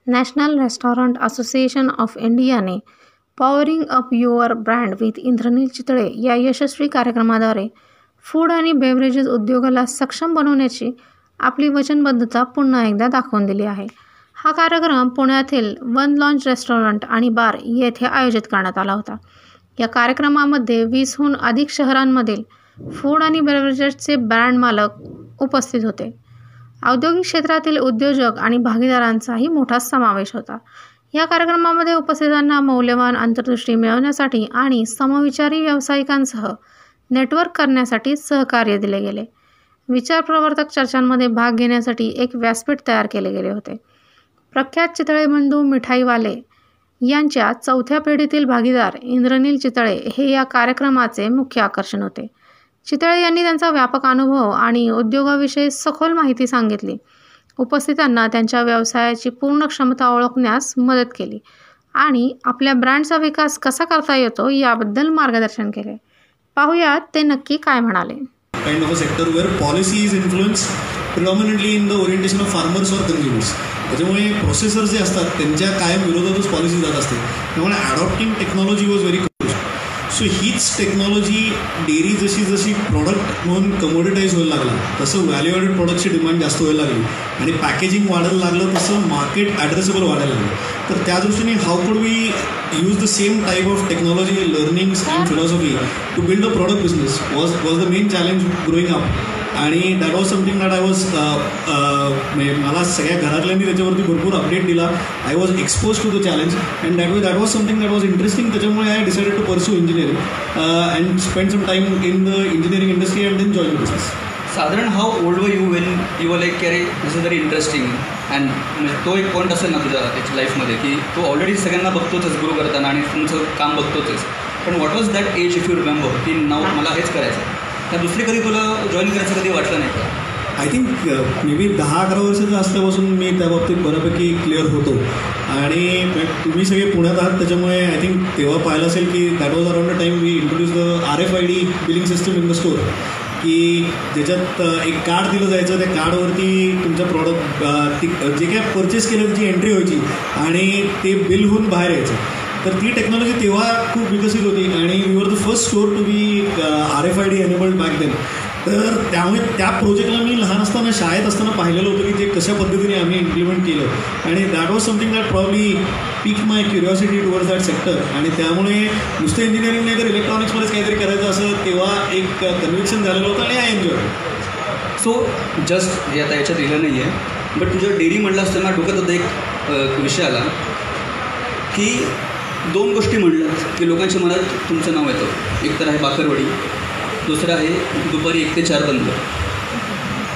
National restaurant association of इंडियाने powering up your brand with Indranil Chitale या यशस्वी कार्यक्रमाद्वारे फूड आणि बेव्हरेजेस उद्योगाला सक्षम बनवण्याची आपली वचनबद्धता पुन्हा एकदा दाखवून दिली आहे. हा कार्यक्रम पुण्यातील वन लॉन्च रेस्टॉरंट आणि बार येथे आयोजित करण्यात आला होता. या कार्यक्रमामध्ये 20हून अधिक शहरांमधील फूड आणि बेव्हरेजेसचे ब्रँड मालक उपस्थित होते. औद्योगिक क्षेत्रातील उद्योजक आणि भागीदारांचाही मोठा समावेश होता. या कार्यक्रमामध्ये उपस्थितांना मौल्यवान अंतर्दृष्टी मिळवण्यासाठी आणि समविचारी व्यावसायिकांसह नेटवर्क करण्यासाठी सहकार्य दिले गेले. विचारप्रवर्तक चर्चांमध्ये भाग घेण्यासाठी एक व्यासपीठ तयार केले गेले होते. प्रख्यात चितळे बंधू मिठाईवाले यांच्या चौथ्या पिढीतील भागीदार इंद्रनील चितळे हे या कार्यक्रमाचे मुख्य आकर्षण होते. चितळे यांनी त्यांचा व्यापक अनुभव आणि उद्योगाविषयी सखोल माहिती सांगितली. उपस्थितांना त्यांच्या व्यवसायाची पूर्ण क्षमता ओळखण्यास मदत केली आणि आपल्या ब्रँडचा विकास कसा करता येतो याबद्दल मार्गदर्शन केले. पाहूयात ते नक्की काय म्हणाले. Kind of a sector where policy is influenced predominantly in the orientation of farmers or consumers. त्याच्यामुळे प्रोसेसर जे असतात त्यांच्या कायम विरोधातच पॉलिसी जात असते. त्यामुळे adopting technology was very crucial. So हीच टेक्नॉलॉजी डेअरी जशी जशी प्रॉडक्ट म्हणून कमोडिटाईज व्हायला लागला तसं व्हॅल्यू ॲडेड प्रॉडक्टची डिमांड जास्त व्हायला लागली आणि पॅकेजिंग वाढायला लागलं तसं मार्केट ॲड्रेसेबल वाढायला लागलं. तर त्या दृष्टीने how could we use the same type of technology, learnings and philosophy to build a product business was the main challenge growing up. आणि that was something that I was मला सगळ्या घरातल्यांनी त्याच्यावरती भरपूर अपडेट दिला. I was expose to the challenge and that was something that was interesting. त्याच्यामुळे I decided to pursue engineering and spend some time in the engineering industry and then join the business. साधारण how old were you when you were like कॅरे this is very interesting and म्हणजे तो एक point असेल ना तुझ्या त्याच्या लाईफमध्ये की तो ऑलरेडी सगळ्यांना बघतोच ग्रो करताना आणि तुमचं काम बघतोच. पण what was that age if you remember की नाव मला हेच करायचं त्या दुसरी कधी तुला जॉईन करायचं कधी वाटलं नाही का? आय थिंक मे बी 10-11 वर्षाचं असल्यापासून मी त्या बाबतीत बऱ्यापैकी क्लिअर होतो. आणि तुम्ही सगळे पुण्यात आहात त्याच्यामुळे आय थिंक तेव्हा पाहिलं असेल की that was around the time we introduce the RFID billing system in the store की ज्याच्यात एक कार्ड दिलं जायचं. त्या कार्डवरती तुमचं प्रॉडक्ट जे काय परचेस केलं त्याची एंट्री व्हायची आणि ते बिल होऊन बाहेर यायचं. तर ती टेक्नॉलॉजी तेव्हा खूप विकसित होती आणि we were the first store to be RFID enabled back then. तर त्यामुळे त्या प्रोजेक्टला मी लहान असताना शाळेत असताना पाहिलेलं होतं की ते कशा पद्धतीने आम्ही इम्प्लिमेंट केलं आणि that was something that probably peak my curiosity towards that sector. आणि त्यामुळे नुसतं इंजिनिअरिंग नाही तर इलेक्ट्रॉनिक्समध्येच काहीतरी करायचं असं तेव्हा एक कन्व्हिक्शन झालेलं होतं आणि आय एन्जॉय. सो जस्ट हे आता याच्यात दिलं नाही आहे बट तुझ्या डेअरी म्हटलं असताना डोक्यात होता एक विषय आला की 2 गोष्टी म्हणलं की लोकांच्या मनात तुमचं नाव येतं. एक तर आहे बाकरवडी, दुसरं आहे दुपारी 1 ते 4 बंद.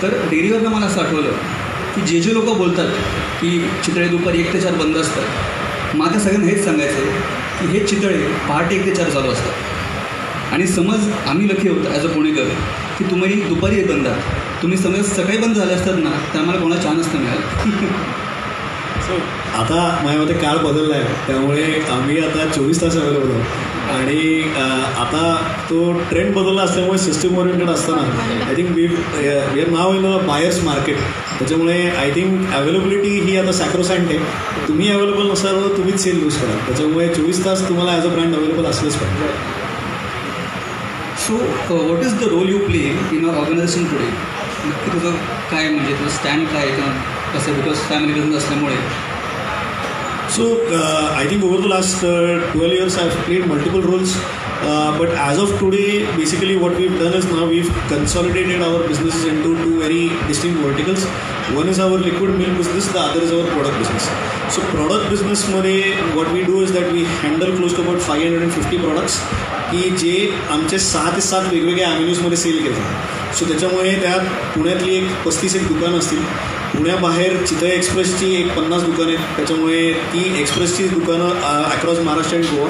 तर डेअरीवरनं मला असं आठवलं की जे लोक बोलतात की चितळे दुपारी 1 ते 4 बंद असतात माझ्या सगळ्यांना हेच सांगायचं आहे की हे चितळे पहाटे 1 ते 4 चालू असतात. आणि समज आम्ही लकी होतो ॲज अ पुणेकर की तुम्ही दुपारी बंद आहात. तुम्ही समज सकाळी बंद झाले असतात ना तर आम्हाला कोणाला चान्स नसतं मिळालं. आता माझ्या मते काळ बदलला आहे त्यामुळे आम्ही आता 24 तास अवेलेबल आहोत. आणि आता तो ट्रेंड बदलला असल्यामुळे सिस्टम ओरिएंटेड असताना I think we are now in a buyer's market. त्याच्यामुळे आय थिंक अवेलेबिलिटी ही आता सॅक्रोसॅन्ट आहे. तुम्ही अवेलेबल नसाल तर तुम्हीच सेल यूज करा. त्याच्यामुळे 24 तास तुम्हाला ॲज अ ब्रँड अवेलेबल असलंच पाहिजे. So what is the role you play in our organisation today? नक्की तुझं काय म्हणजे तुझं स्टँड काय किंवा कसं बिकॉज फॅमिली बिझनेस असल्यामुळे. So I think over the last 12 years I've played multiple roles, but as of today basically what we've done is now we've consolidated our businesses into 2 very distinct verticals. One is our liquid milk business, the other is our product business. So product business मध्ये what we do is that we handle close to about 550 products की जे आमचे 6 ते 7 वेगवेगळ्या ॲव्हेन्यूजमध्ये sale केले. So त्याच्यामुळे त्यात पुण्यातली एक 35 दुकानं असतील. पुण्याबाहेर चितळे एक्सप्रेसची एक 50 दुकानं आहेत. त्याच्यामुळे ती एक्सप्रेसची दुकानं अक्रॉस महाराष्ट्र आणि गोवा.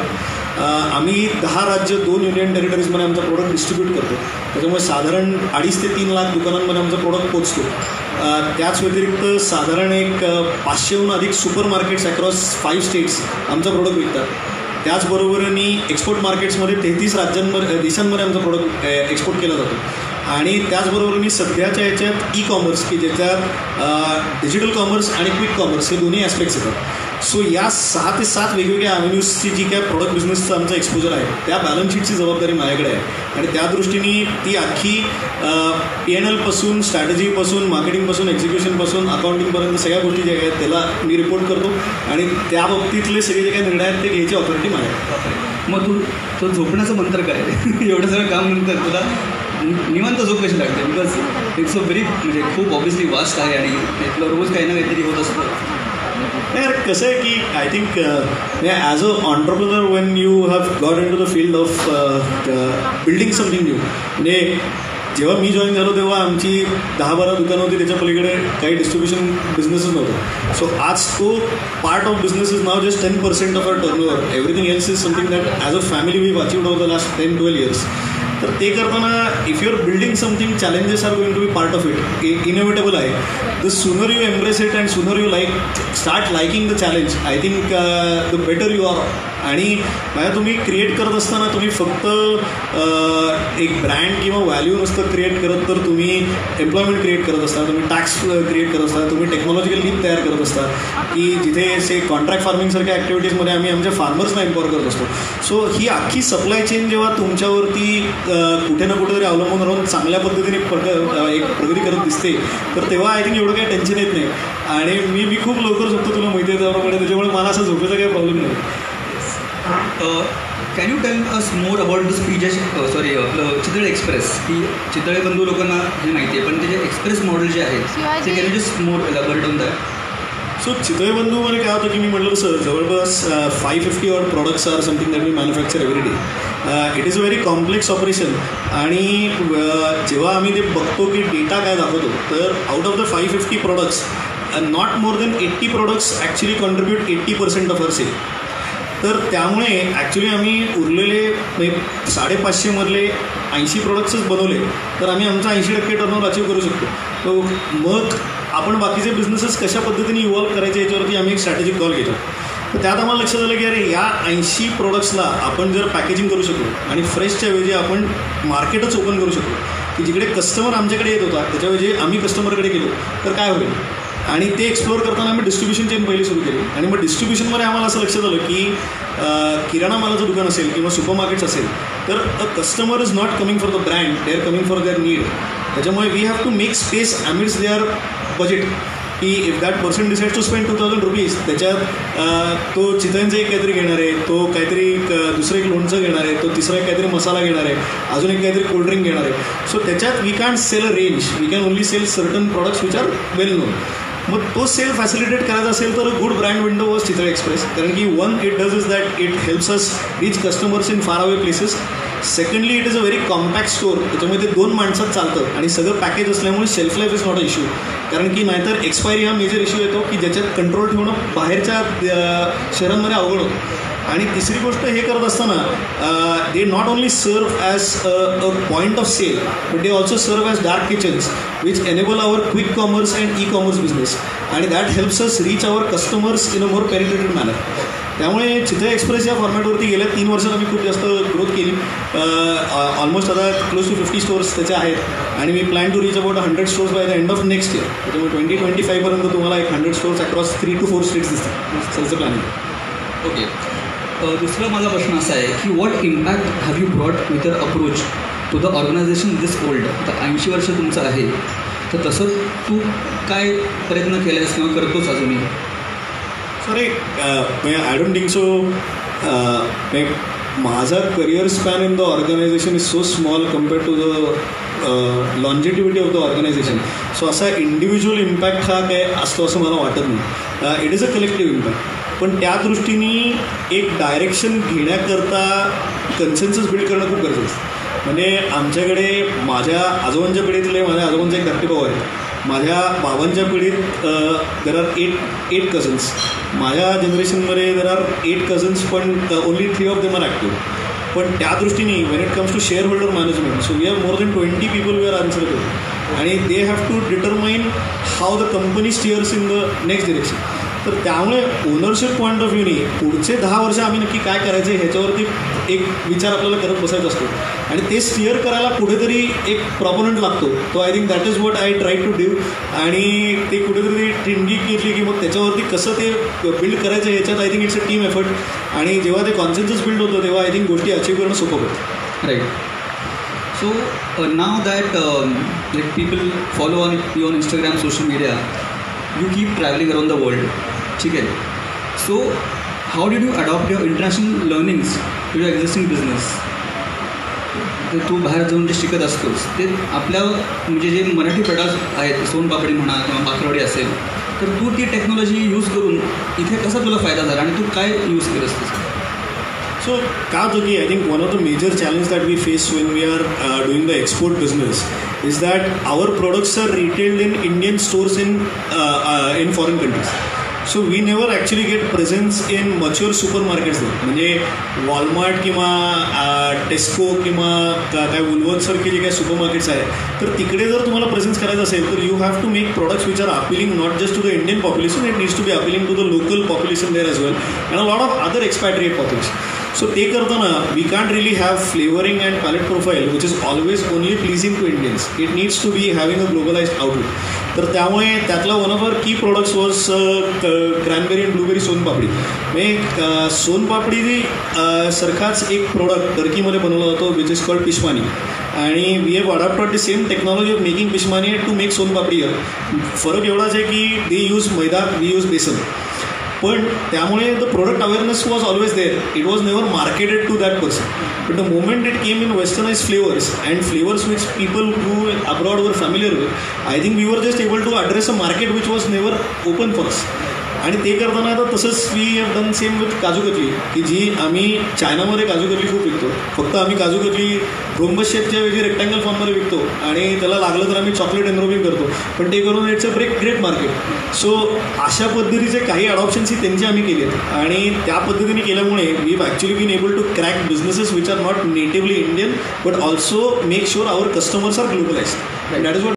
आम्ही 10 राज्य 2 युनियन टेरिटरीजमध्ये आमचा प्रोडक्ट डिस्ट्रीब्यूट करतो. त्याच्यामुळे साधारण 2.5 ते 3 लाख दुकानांमध्ये आमचा प्रोडक्ट पोचतो. त्याच व्यतिरिक्त साधारण एक 500हून अधिक सुपर मार्केट्स अक्रॉस 5 स्टेट्स आमचा प्रोडक्ट विकतात. त्याचबरोबरीने एक्सपोर्ट मार्केट्समध्ये 33 देशांमध्ये आमचा प्रोडक्ट एक्सपोर्ट केला जातो. आणि त्याचबरोबर मी सध्याच्या याच्यात ई कॉमर्स की ज्याच्यात डिजिटल कॉमर्स आणि क्विक कॉमर्स हे दोन्ही ॲस्पेक्ट्स येतात. सो या 6 ते 7 वेगवेगळ्या ॲव्हेन्यूजची जी काय प्रोडक्ट बिझनेसचं आमचं एक्सपोजर आहे त्या बॅलन्स शीटची जबाबदारी माझ्याकडे आहे. आणि त्या दृष्टीने ती अख्खी P&L स्ट्रॅटेजीपासून मार्केटिंगपासून एक्झिक्युशनपासून अकाउंटिंगपर्यंत सगळ्या गोष्टी ज्या आहेत त्याला मी रिपोर्ट करतो आणि त्या बाबतीतले सगळे जे काही निर्णय आहेत ते घ्यायची ऑथॉरिटी माझ्याकडे. मग तो झोपण्याचं मंत्र काय एवढं सगळं काम नंतर तुला निवांत झोप कशी लागते? बिकॉज इट्स अ व्हेरी म्हणजे खूप ऑब्वियसली वास्ट आहे आणि तुला रोज काही ना काहीतरी होत असतं. यार कसं आहे की I think as a entrepreneur when you have got into the field of building something new, म्हणजे जेव्हा मी जॉईन झालो तेव्हा आमची 10-12 दुकानं होती, त्याच्या पलीकडे काही डिस्ट्रीब्युशन बिझनेसच नव्हतं. सो आज तो part of business is now just 10% of our turnover. Everything else is something that as a family we achieved over the last 10-12 years. तर ते करताना if you are building something challenges are going to be part of it. Inevitable आहे. The sooner you embrace it and sooner you start liking the challenge, I think the better you are. आणि तुम्ही create करत असताना तुम्ही फक्त एक brand किंवा value नसतं क्रिएट करत, तर तुम्ही एम्प्लॉयमेंट क्रिएट करत असता, तुम्ही टॅक्स क्रिएट करत असता, तुम्ही टेक्नॉलॉजिकल लीप तयार करत असता की जिथे कॉन्ट्रॅक्ट फार्मिंगसारख्या ॲक्टिव्हिटीजमध्ये आम्ही आमच्या फार्मर्सना एम्पॉवर करत असतो. सो ही अख्खी सप्लाय चेन जेव्हा तुमच्यावरती कुठे ना कुठेतरी अवलंबून राहून चांगल्या पद्धतीने एक प्रगती करत दिसते, तर तेव्हा आय थिंक एवढं काही टेन्शन येत नाही. आणि मी खूप लवकर झोपतो, तुला माहिती आहे त्याप्रमाणे, त्याच्यामुळे मला असं झोपेचा काही प्रॉब्लेम नाही. Can you tell us more about the speech sorry आपलं चितळे एक्सप्रेस, की चितळे बंधू लोकांना हे माहिती आहे पण त्याचे एक्सप्रेस मॉडेल जे आहे ते can you just more elaborate on that? So Chitale बंधूमध्ये काय होतं की मी म्हटलं सर जवळपास 550 or products are something that we manufacture every day. It is a very complex operation. आणि जेव्हा आम्ही ते बघतो की डेटा काय दाखवतो, तर out of the 550 products not more than 80 products actually contribute 80% of our sale. तर त्यामुळे ॲक्च्युली आम्ही उरलेले 550 मधले 80 प्रोडक्ट्सच बनवले तर आम्ही आमचा 80% टर्नओव्हर अचीव करू शकतो. तो मग आपण बाकीचे बिझनेसेस कशा पद्धतीने इव्हॉल्व करायचे याच्यावरती आम्ही एक स्ट्रॅटेजिक कॉल घेतो. तर त्यात आम्हाला लक्षात आलं की अरे या 80 प्रोडक्ट्सला आपण जर पॅकेजिंग करू शकलो आणि फ्रेशच्या ऐवजी आपण मार्केटच ओपन करू शकलो की जिकडे कस्टमर आमच्याकडे येत होता त्याच्याऐवजी आम्ही कस्टमरकडे गेलो तर काय होईल. आणि ते एक्सप्लोअर करताना आम्ही डिस्ट्रीब्युशन चेन पहिली सुरू केली. आणि मग डिस्ट्रीब्युशनमध्ये आम्हाला असं लक्षात आलं की किराणा मालाचं दुकान असेल किंवा सुपर मार्केट्स असेल तर a customer is not coming for the brand, they are coming for their need. त्याच्यामुळे we have to make space amidst their budget. की if that person decides to spend 2000 rupees, त्याच्यात तो चितळेंचं एक काहीतरी घेणार आहे, तो काहीतरी दुसरं एक लोणचं घेणार आहे, तो तिसरा एक काहीतरी मसाला घेणार आहे, अजून एक काहीतरी कोल्ड्रिंक घेणार आहे. सो त्याच्यात we can't sell a range, we can only sell certain products which are well known. मग तो सेल फॅसिलिटेट करायचा असेल तर good brand window was Chitale express. कारण की one it does is that it helps us reach customers in far away places. Secondly it is a very compact store, त्याच्यामुळे ते 2 माणसात चालतं आणि सगळं पॅकेज असल्यामुळे shelf life is not a issue. कारण की नाहीतर एक्सपायरी हा मेजर इश्यू येतो की ज्याच्यात कंट्रोल ठेवणं बाहेरच्या शहरांमध्ये अवघड होतं. आणि तिसरी गोष्ट हे करत असताना they not only serve as a point of sale but they also serve as dark kitchens which enable our quick commerce and e commerce business आणि that helps us reach our customers in a more penetrated manner. त्यामुळे Chitale express या फॉर्मॅटवरती गेल्या 3 वर्षात आम्ही खूप जास्त growth केली. Almost आता क्लोज टू 50 स्टोअर्स त्याचे आहेत आणि मी plan to reach about 100 stores by the end of next year. त्याच्यामुळे 2025 पर्यंत तुम्हाला एक 100 स्टोअर्स अक्रॉस 3 to 4 स्टेट्स दिसतात. सरचं प्लॅनिंग. ओके. दुसरा माझा प्रश्न असा आहे की what impact have you brought with your approach to the organisation this old? आता 80 वर्ष तुमचं आहे तर तसं तू काय प्रयत्न केला आहेस किंवा करतोच अजूनही? Sorry I don't think so. माझा career span in the organisation is so small compared to the longevity of the organisation. So असा इंडिव्हिज्युअल इम्पॅक्ट हा काय असतो असं मला वाटत नाही. It is a collective impact. पण त्या दृष्टीने एक डायरेक्शन घेण्याकरता कन्सेन्सस बिल्ड करणं खूप गरजेचं असतं. म्हणजे आमच्याकडे माझ्या आजोबांच्या पिढीतले माझ्या आजोबांचा एक धाकटे भाऊ आहे. माझ्या बाबांच्या पिढीत देर आर 8 कझन्स. माझ्या जनरेशनमध्ये देर आर 8 कझन्स पण only 3 of them are active. पण त्या दृष्टीने when it comes to shareholder management so we are more than 20 people we are answerable आणि they have to determine how the company steers in the next direction. तर त्यामुळे ownership point of व्ह्यूनी पुढचे 10 वर्ष आम्ही नक्की काय करायचं ह्याच्यावरती एक विचार आपल्याला करत बसायचा असतो आणि ते स्टिअर करायला कुठेतरी एक प्रॉपोनंट लागतो. तो I think that is what I try to do. आणि ते कुठेतरी ट्रिंगी घेतली की मग त्याच्यावरती कसं ते बिल्ड करायचं ह्याच्यात I think it's a team effort. आणि जेव्हा ते कॉन्सेन्सस बिल्ड होतं तेव्हा आय थिंक गोष्टी अचीव्ह करणं सोपं होतं. Right. So now that like people follow on you on Instagram, social media, you keep traveling around the world. ठीक आहे. So how did you adopt your international learnings to your existing business? तर तू बाहेर जाऊन जे शिकत असतोस ते आपल्या म्हणजे जे मराठी प्रोडक्ट्स आहेत, सोनपापडी म्हणा किंवा बाकरवडी असेल, तर तू ती टेक्नॉलॉजी यूज करून इथे कसा तुला फायदा झाला आणि तू काय यूज केलं असतेस? So, Kazaki, I think one of the major challenges that we face when we are doing the export business is that our products are retailed in Indian stores in foreign countries. So we never actually get presence in mature supermarkets there. म्हणजे Walmart किंवा टेस्को किंवा काय वुलवर्थसारखे जे काही supermarkets आहेत तर तिकडे जर तुम्हाला प्रेझेन्स करायचं असेल तर you have to make products which are appealing not just to the Indian population, it needs to be appealing to the local population there as well and a lot of other expatriate population. So ते करताना we can't really have flavouring and palate profile which is always only pleasing to Indians. It needs to be having a globalised outlook. तर त्यामुळे त्यातला one of our की products was cranberry and blueberry soan papdi. म्हणजे सोनपापडी सारखाच एक product टर्कीमध्ये बनवला जातो which is called pishmani. आणि we have adopted the same technology of making pishmani to make soan papdi. फरक एवढाच आहे की they use maida, we use besan. पण त्यामुळे the product awareness was always there. It was never marketed to that person. But the moment it came in westernise flavours and flavours which people who abroad were familiar with, I think we were just able to address a market which was never open for us. आणि ते करताना आता तसंच we have done same with kaju katli, की जी आम्ही चायनामध्ये काजू कतली खूप विकतो. फक्त आम्ही काजू कतली रोम्बस शेपच्या वेगळी रेक्टँगल फॉर्ममध्ये विकतो आणि त्याला लागलं तर आम्ही चॉकलेट एनरोबिंग करतो. पण ते करून it's a great market. So अशा पद्धतीचे काही अडॉप्शन्स ही त्यांची आम्ही केली आहेत आणि त्या पद्धतीने केल्यामुळे we have actually been able to crack businesses which are not natively Indian but also make sure our customers are globalised. That is what